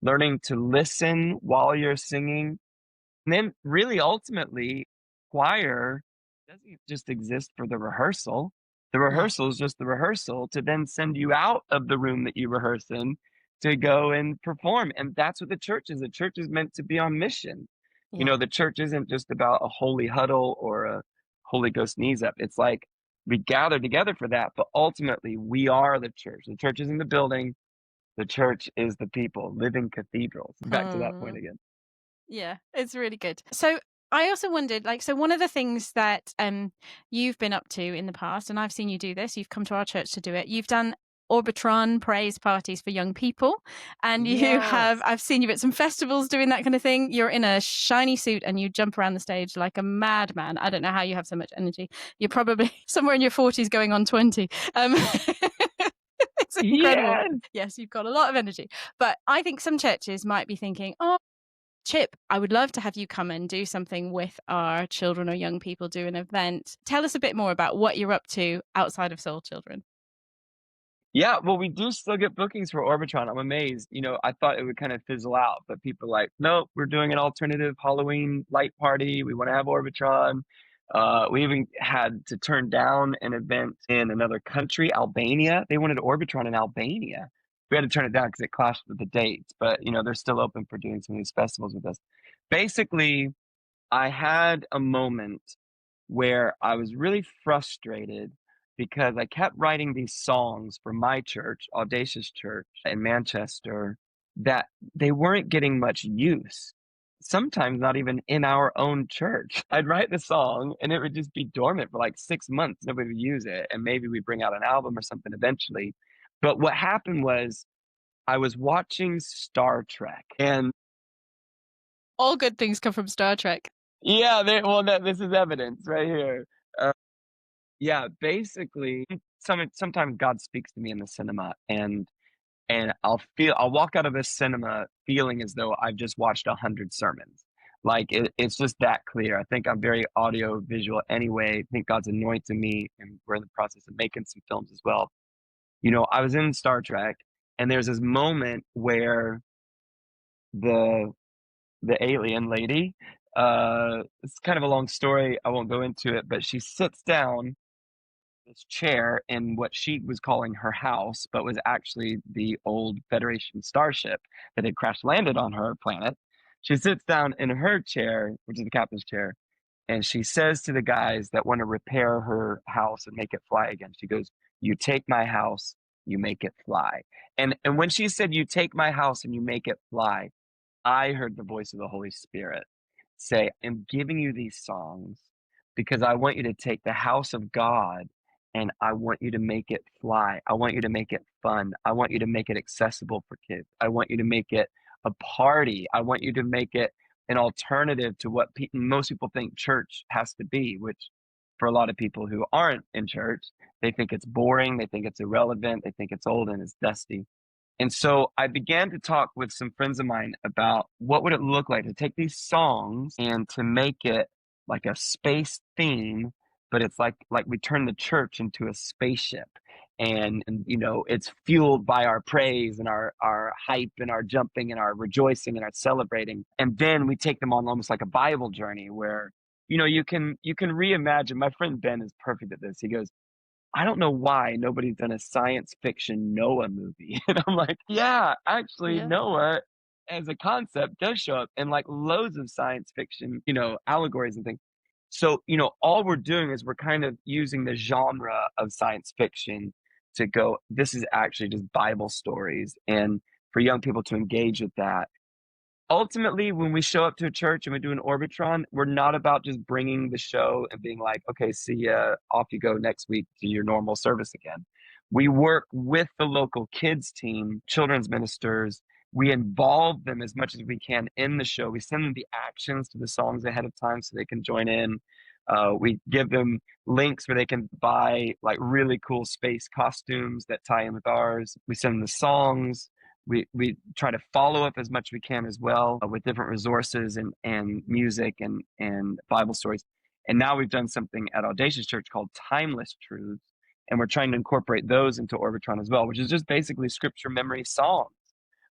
Learning to listen while you're singing. And then really ultimately, choir doesn't just exist for the rehearsal. The No. rehearsal is just the rehearsal to then send you out of the room that you rehearse in to go and perform. And that's what the church is. The church is meant to be on mission. Yeah. The church isn't just about a holy huddle or a Holy Ghost knees up. It's like we gather together for that, but ultimately we are the church. The church isn't the building. The church is the people, living cathedrals. Back to that point again. Yeah, it's really good. So I also wondered, so one of the things that you've been up to in the past, and I've seen you do this, you've come to our church to do it. You've done Orbitron praise parties for young people, and Yes. I've seen you at some festivals doing that kind of thing. You're in a shiny suit and you jump around the stage like a madman. I don't know how you have so much energy. You're probably somewhere in your 40s going on 20. It's incredible. Yes. Yes, you've got a lot of energy. But I think some churches might be thinking, oh, Chip, I would love to have you come and do something with our children or young people, do an event. Tell us a bit more about what you're up to outside of Soul Children. Yeah, well, we do still get bookings for Orbitron. I'm amazed. I thought it would kind of fizzle out, but people are like, nope, we're doing an alternative Halloween light party. We want to have Orbitron. We even had to turn down an event in another country, Albania. They wanted Orbitron in Albania. We had to turn it down because it clashed with the dates, but they're still open for doing some of these festivals with us. Basically, I had a moment where I was really frustrated because I kept writing these songs for my church, Audacious Church in Manchester, that they weren't getting much use. Sometimes not even in our own church. I'd write the song and it would just be dormant for like 6 months. Nobody would use it. And maybe we'd bring out an album or something eventually. But what happened was I was watching Star Trek and All good things come from Star Trek. yeah, this is evidence right here. Yeah, basically, sometimes God speaks to me in the cinema, and I'll walk out of a cinema feeling as though I've just watched 100 sermons. Like it's just that clear. I think I'm very audio visual anyway. I think God's anointed me, and we're in the process of making some films as well. I was in Star Trek, and there's this moment where the the alien lady, it's kind of a long story. I won't go into it, but she sits down this chair in what she was calling her house, but was actually the old Federation starship that had crash landed on her planet. She sits down in her chair, which is the captain's chair, and she says to the guys that want to repair her house and make it fly again, she goes, "You take my house, you make it fly." And when she said, "You take my house and you make it fly," I heard the voice of the Holy Spirit say, I'm giving you these songs because I want you to take the house of God and I want you to make it fly. I want you to make it fun. I want you to make it accessible for kids. I want you to make it a party. I want you to make it an alternative to what most people think church has to be, which for a lot of people who aren't in church, they think it's boring. They think it's irrelevant. They think it's old and it's dusty. And so I began to talk with some friends of mine about what would it look like to take these songs and to make it like a space theme, but it's like we turn the church into a spaceship. And you know, it's fueled by our praise and our hype and our jumping and our rejoicing and our celebrating. And then we take them on almost like a Bible journey where, you know, you can reimagine. My friend Ben is perfect at this. He goes, I don't know why nobody's done a science fiction Noah movie. And I'm like, yeah, actually, Yeah. Noah as a concept does show up in like loads of science fiction, you know, allegories and things. So, you know, all we're doing is we're kind of using the genre of science fiction to go, this is actually just Bible stories. And for young people to engage with that, ultimately, when we show up to a church and we do an Orbitron, we're not about just bringing the show and being like, okay, see ya, off you go next week to your normal service again. We work with the local kids team, children's ministers. We involve them as much as we can in the show. We send them the actions to the songs ahead of time so they can join in. We give them links where they can buy like really cool space costumes that tie in with ours. We send them the songs. We try to follow up as much as we can as well with different resources and music and Bible stories. And now we've done something at Audacious Church called Timeless Truths, and we're trying to incorporate those into Orbitron as well, which is just basically scripture memory songs,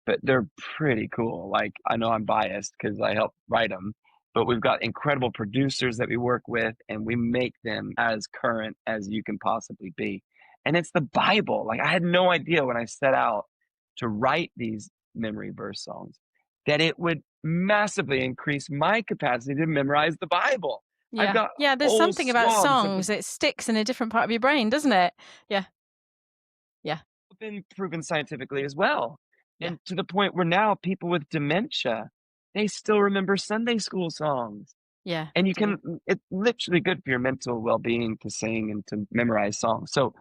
but they're pretty cool. Like, I know I'm biased because I helped write them, but we've got incredible producers that we work with, and we make them as current as you can possibly be. And it's the Bible. Like, I had no idea when I set out to write these memory verse songs that it would massively increase my capacity to memorize the Bible. I've Yeah. got Yeah, there's whole something about swaths of the songs, it sticks in a different part of your brain, doesn't it? Yeah. Yeah. been proven scientifically as well. Yeah. And to the point where now people with dementia, they still remember Sunday school songs. Yeah. And you Do. can, it's literally good for your mental well-being to sing and to memorize songs. So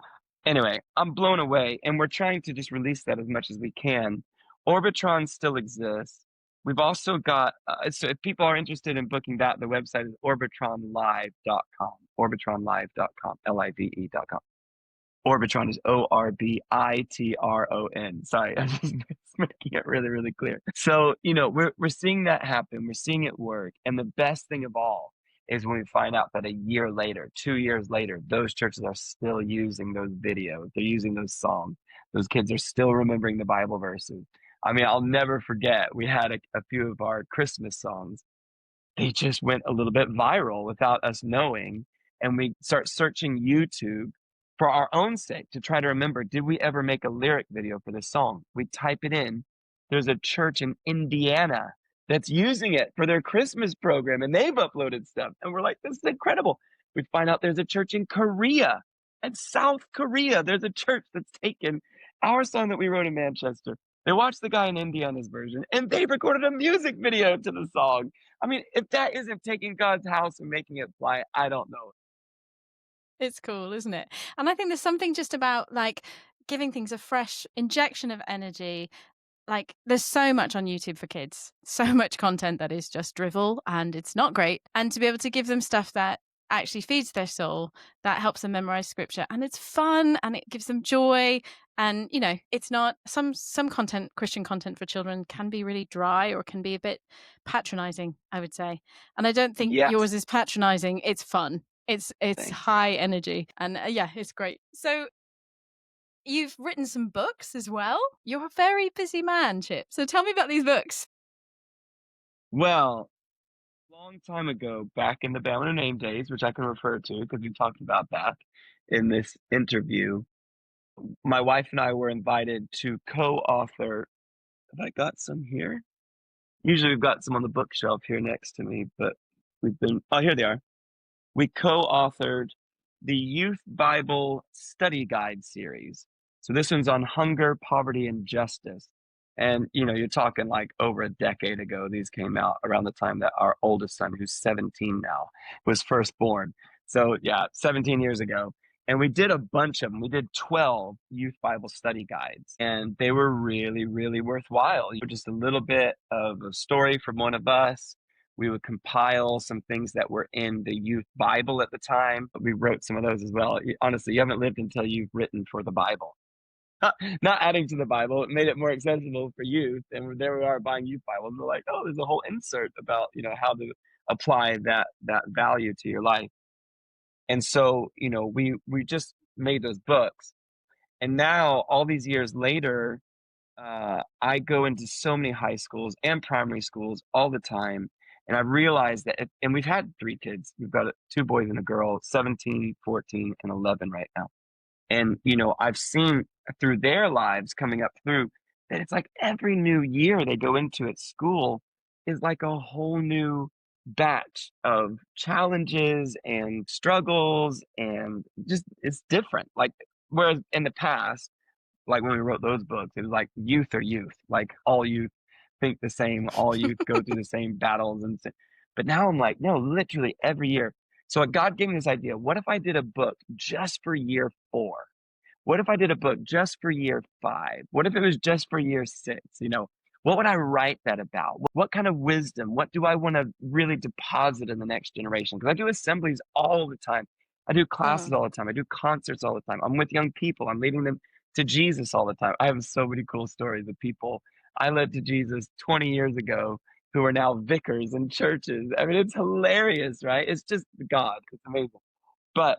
anyway, I'm blown away, and we're trying to just release that as much as we can. Orbitron still exists. We've also got, so if people are interested in booking that, the website is orbitronlive.com, orbitronlive.com, live.com. Orbitron is Orbitron. Sorry, I'm just making it really, really clear. So, you know, we're seeing that happen. We're seeing it work. And the best thing of all is when we find out that a year later, 2 years later, those churches are still using those videos. They're using those songs. Those kids are still remembering the Bible verses. I mean, I'll never forget, we had a few of our Christmas songs. They just went a little bit viral without us knowing. And we start searching YouTube for our own sake to try to remember, did we ever make a lyric video for this song? We type it in. There's a church in Indiana that's using it for their Christmas program, and they've uploaded stuff. And we're like, this is incredible. We find out there's a church in Korea and South Korea. There's a church that's taken our song that we wrote in Manchester. They watched the guy in Indiana's version, and they recorded a music video to the song. I mean, if that isn't taking God's house and making it fly, I don't know. It's cool, isn't it? And I think there's something just about like giving things a fresh injection of energy. Like there's so much on YouTube for kids, so much content that is just drivel and it's not great. And to be able to give them stuff that actually feeds their soul, that helps them memorize scripture, and it's fun and it gives them joy. And you know, it's not some content, Christian content for children can be really dry or can be a bit patronizing, I would say. And I don't think Yes, yours is patronizing. It's fun. It's thanks. high energy, and yeah, it's great. So you've written some books as well. You're a very busy man, Chip. So tell me about these books. Well, long time ago, back in the Bama Name days, which I can refer to because we talked about that in this interview, my wife and I were invited to co-author. Have I got some here? Usually we've got some on the bookshelf here next to me, but oh, here they are. We co-authored the Youth Bible Study Guide series. So this one's on hunger, poverty, and justice. And, you know, you're talking like over a decade ago, these came out around the time that our oldest son, who's 17 now, was first born. So yeah, 17 years ago. And we did a bunch of them. We did 12 youth Bible study guides, and they were really, really worthwhile. You were just a little bit of a story from one of us. We would compile some things that were in the youth Bible at the time. We wrote some of those as well. Honestly, you haven't lived until you've written for the Bible. not adding to the Bible. It made it more accessible for youth. And there we are buying youth Bibles. We're like, oh, there's a whole insert about, how to apply that value to your life. And so, we just made those books. And now all these years later, I go into so many high schools and primary schools all the time. And I realized that, and we've had 3 kids. We've got 2 boys and a girl, 17, 14, and 11 right now. And, I've seen through their lives coming up through that it's like every new year they go into at school is like a whole new batch of challenges and struggles, and just it's different. Like, whereas in the past, like when we wrote those books, it was like youth are youth, like all youth think the same, all youth go through the same battles. But now I'm like, no, literally every year. So God gave me this idea. What if I did a book just for year 4? What if I did a book just for year 5? What if it was just for year 6? What would I write that about? What kind of wisdom? What do I want to really deposit in the next generation? Because I do assemblies all the time. I do classes all the time. I do concerts all the time. I'm with young people. I'm leading them to Jesus all the time. I have so many cool stories of people I led to Jesus 20 years ago who are now vicars in churches. I mean, it's hilarious, right? It's just God. It's amazing. But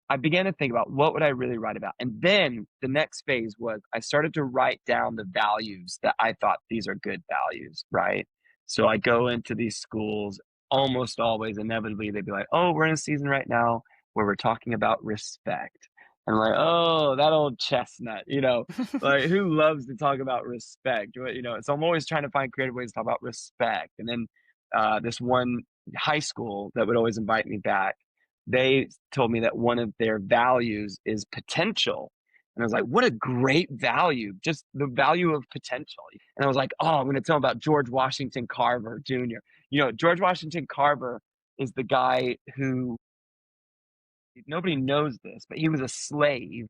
I began to think about what would I really write about. And then the next phase was I started to write down the values that I thought these are good values, right? So I go into these schools, almost always, inevitably, they'd be like, oh, we're in a season right now where we're talking about respect. And I'm like, oh, that old chestnut, like who loves to talk about respect? So I'm always trying to find creative ways to talk about respect. And then this one high school that would always invite me back, they told me that one of their values is potential. And I was like, what a great value, just the value of potential. And I was like, oh, I'm going to tell them about George Washington Carver Jr. George Washington Carver is the guy who, nobody knows this, but he was a slave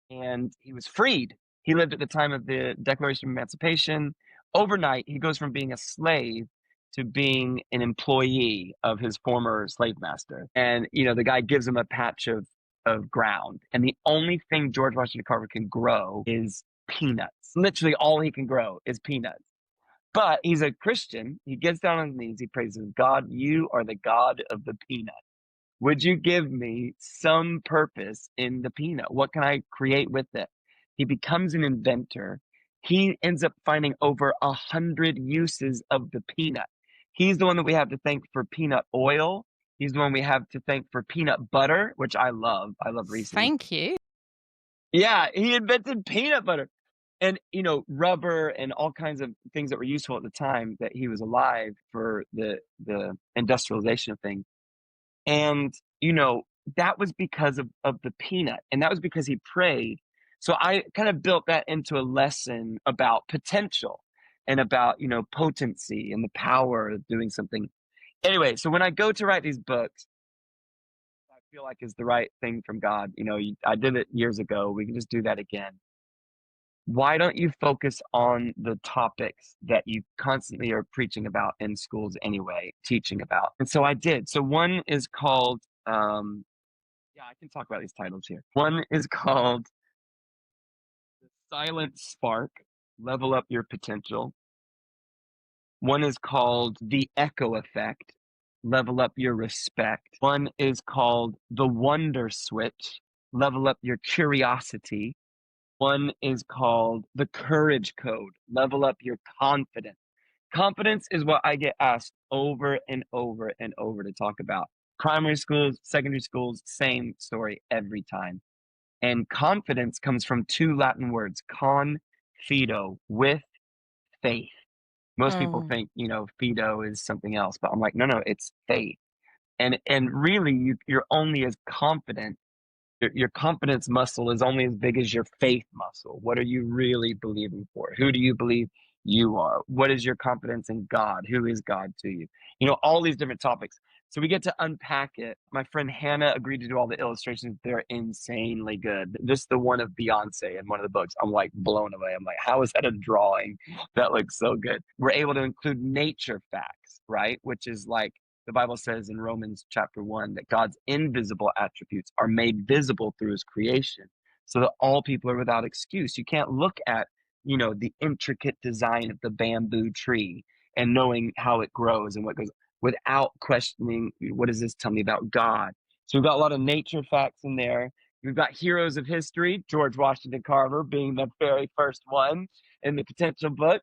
and he was freed. He lived at the time of the Declaration of Emancipation. Overnight, he goes from being a slave to being an employee of his former slave master. And, the guy gives him a patch of ground. And the only thing George Washington Carver can grow is peanuts. Literally all he can grow is peanuts. But he's a Christian. He gets down on his knees. He praises God. You are the God of the peanut. Would you give me some purpose in the peanut? What can I create with it? He becomes an inventor. He ends up finding over 100 uses of the peanut. He's the one that we have to thank for peanut oil. He's the one we have to thank for peanut butter, which I love. I love Reese's. Thank you. Yeah, he invented peanut butter. And, rubber and all kinds of things that were useful at the time that he was alive for the industrialization of things. And, that was because of the peanut. And that was because he prayed. So I kind of built that into a lesson about potential and about, potency and the power of doing something. Anyway, so when I go to write these books, I feel like is the right thing from God. I did it years ago. We can just do that again. Why don't you focus on the topics that you constantly are preaching about in schools anyway, teaching about? And so I did. So one is called, yeah, I can talk about these titles here. One is called The Silent Spark, Level Up Your Potential. One is called The Echo Effect, Level Up Your Respect. One is called The Wonder Switch, Level Up Your Curiosity. One is called The Courage Code, Level Up Your Confidence. Confidence is what I get asked over and over and over to talk about. Primary schools, secondary schools, same story every time. And confidence comes from 2 Latin words, confido, with faith. Most people think, fido is something else, but I'm like, no, it's faith. And really, you're only as confident. Your confidence muscle is only as big as your faith muscle. What are you really believing for? Who do you believe you are? What is your confidence in God? Who is God to you? All these different topics. So we get to unpack it. My friend Hannah agreed to do all the illustrations. They're insanely good. Just the one of Beyonce in one of the books, I'm like blown away. I'm like, how is that a drawing? That looks so good. We're able to include nature facts, right? Which is like, the Bible says in Romans chapter 1 that God's invisible attributes are made visible through his creation. so that all people are without excuse. You can't look at, the intricate design of the bamboo tree and knowing how it grows and what goes without questioning, what does this tell me about God? So we've got a lot of nature facts in there. We've got heroes of history, George Washington Carver being the very first one in the potential book.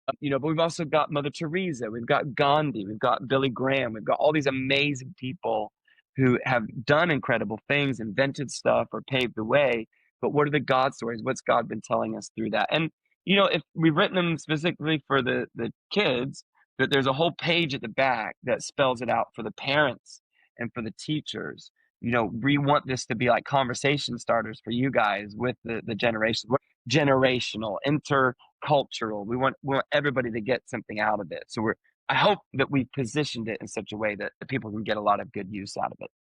But we've also got Mother Teresa, we've got Gandhi, we've got Billy Graham, we've got all these amazing people who have done incredible things, invented stuff, or paved the way. But what are the God stories? What's God been telling us through that? And if we've written them specifically for the kids, that there's a whole page at the back that spells it out for the parents and for the teachers. We want this to be like conversation starters for you guys with the generations. We're generational, intercultural. We want everybody to get something out of it. So I hope that we've positioned it in such a way that people can get a lot of good use out of it.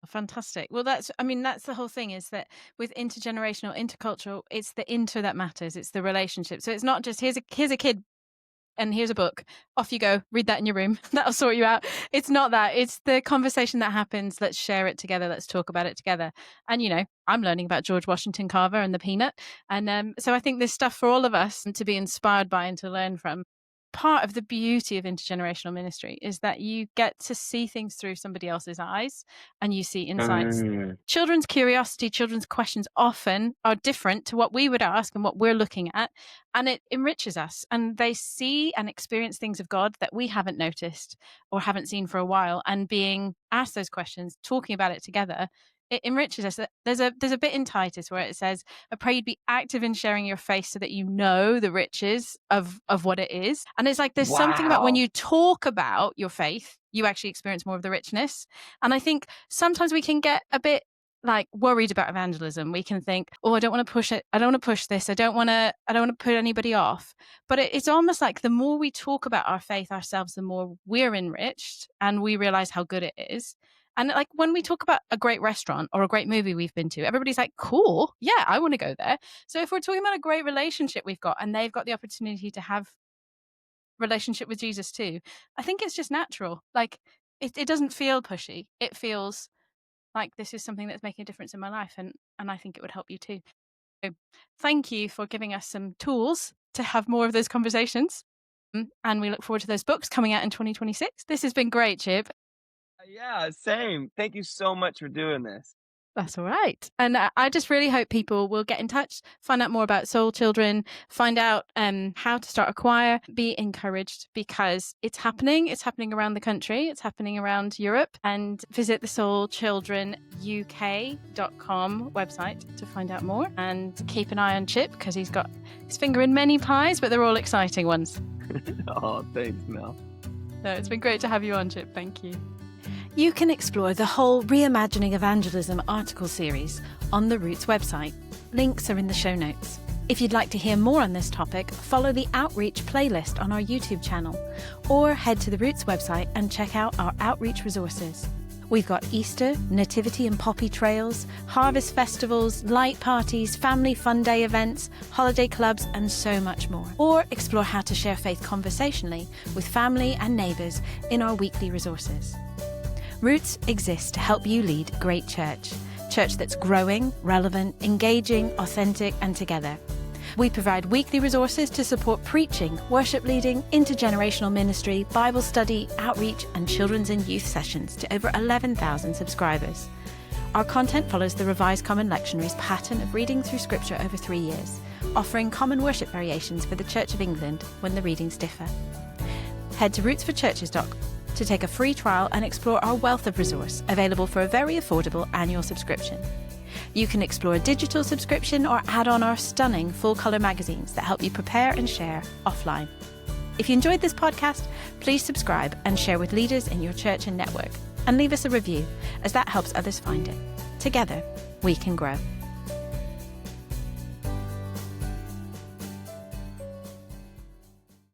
Fantastic. Well, that's the whole thing, is that with intergenerational, intercultural, it's the inter that matters. It's the relationship. So it's not just here's a kid and here's a book, off you go, read that in your room, that'll sort you out. It's not that. It's the conversation that happens. Let's share it together. Let's talk about it together. And I'm learning about George Washington Carver and the peanut, and so I think there's stuff for all of us to be inspired by and to learn from. Part of the beauty of intergenerational ministry is that you get to see things through somebody else's eyes, and you see insights. Children's curiosity, children's questions often are different to what we would ask and what we're looking at, and it enriches us. And they see and experience things of God that we haven't noticed or haven't seen for a while. And being asked those questions, talking about it together, it enriches us. There's a bit in Titus where it says, I pray you'd be active in sharing your faith so that you know the riches of what it is. And it's like, there's something about when you talk about your faith, you actually experience more of the richness. And I think sometimes we can get a bit like worried about evangelism. We can think, I don't want to push it. I don't want to push this. I don't want to put anybody off. But it's almost like the more we talk about our faith ourselves, the more we're enriched and we realize how good it is. And like when we talk about a great restaurant or a great movie we've been to, everybody's like, cool. Yeah, I want to go there. So if we're talking about a great relationship we've got and they've got the opportunity to have relationship with Jesus too, I think it's just natural. Like it doesn't feel pushy. It feels like this is something that's making a difference in my life. And I think it would help you too. So thank you for giving us some tools to have more of those conversations. And we look forward to those books coming out in 2026. This has been great, Chip. Yeah, same. Thank you so much for doing this. That's all right. And I just really hope people will get in touch, find out more about Soul Children, find out how to start a choir, be encouraged because it's happening. It's happening around the country. It's happening around Europe. And visit the soulchildrenuk.com website to find out more. And keep an eye on Chip because he's got his finger in many pies, but they're all exciting ones. Oh, thanks, Mel. No, it's been great to have you on, Chip. Thank you. You can explore the whole Reimagining Evangelism article series on the Roots website. Links are in the show notes. If you'd like to hear more on this topic, follow the Outreach playlist on our YouTube channel, or head to the Roots website and check out our outreach resources. We've got Easter, Nativity and Poppy trails, harvest festivals, light parties, family fun day events, holiday clubs, and so much more. Or explore how to share faith conversationally with family and neighbours in our weekly resources. Roots exists to help you lead great church that's growing, relevant, engaging, authentic, and together. We provide weekly resources to support preaching, worship leading, intergenerational ministry, Bible study, outreach, and children's and youth sessions to over 11,000 subscribers. Our content follows the Revised Common Lectionary's pattern of reading through Scripture over 3 years, offering common worship variations for the Church of England when the readings differ. Head to rootsforchurches.com to take a free trial and explore our wealth of resource available for a very affordable annual subscription. You can explore a digital subscription or add on our stunning full-colour magazines that help you prepare and share offline. If you enjoyed this podcast, please subscribe and share with leaders in your church and network, and leave us a review, as that helps others find it. Together, we can grow.